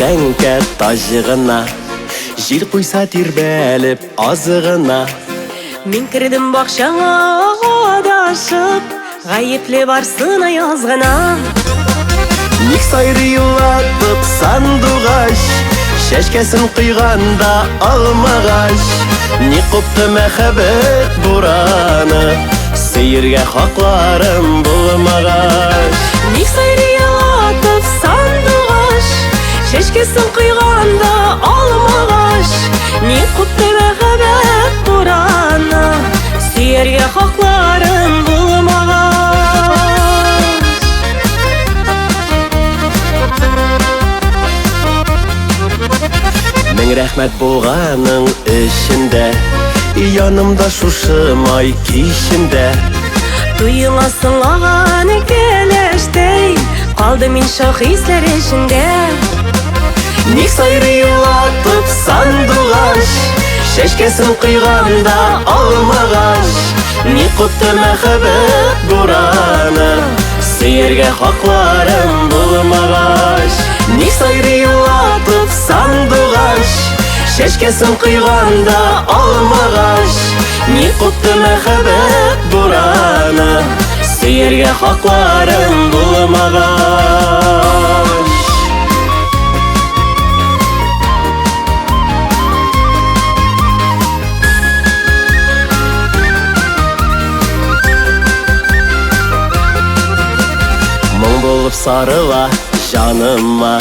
тәңкә тажығына, жел құйса тербәліп азығына. Мен кірдім бақшаңа адашып, ғайыпле барсын аязғына. Ник сайрыйлатып сандуғаш, шәшкәсін құйғанда алмағаш. Ник құпты мәхәббет бураны, сейірге хақларым болмағаш. Ник сайрыйлатып сандуғаш, шәшкесін құйғанда алмағаш. Ник құпты мәхәббет бураны, сейірге хақларым болмағаш. Мен рәхмәт болғаның ішінде, янымда шушымай кешімде. Туйыңа сыңлаған келештей, қалды мен шахислер ішінде. Ник сайрыйлатып сандуғаш, шәшкесін құйғанда алмағаш. Ник құпты мәхәббет бураны, сейірге хақларым болмағаш. Ник сайрыйлатып сандуғаш, шәшкесін құйғанда алмағаш. Ник құпты мәхәббет бураны, сейірге хақларым болмағаш. Мұң болып сарыла жаныма,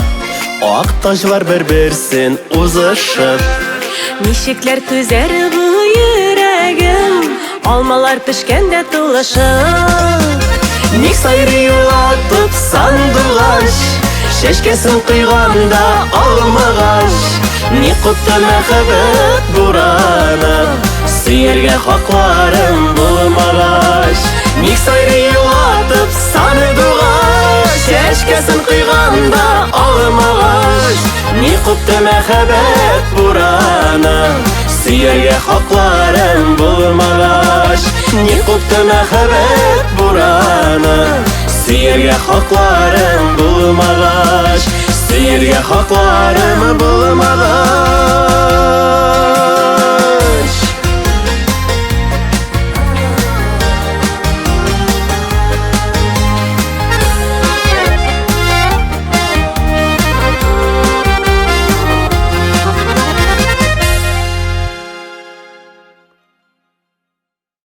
ақ тажлар бір-бірсін ұзышып. Нишеклер түзер бұл йөрәгем, алмалар пішкенде тулышып. Ник сайрыйлатып сандуғаш, шәшкесін құйғанда алмағаш. Ник құпты мәхәббет бураны, сейірге хақларым болмағаш. Ник сайрыйлатып сандуғаш, шәшкесін құйғанда алмағаш. Ник құпты мәхәббет бураны, сейірге хақларым болмағаш. Ник құпты мәхәббет бураны, сейірге хақларым болмағаш. Сейірге хақларым болмағаш.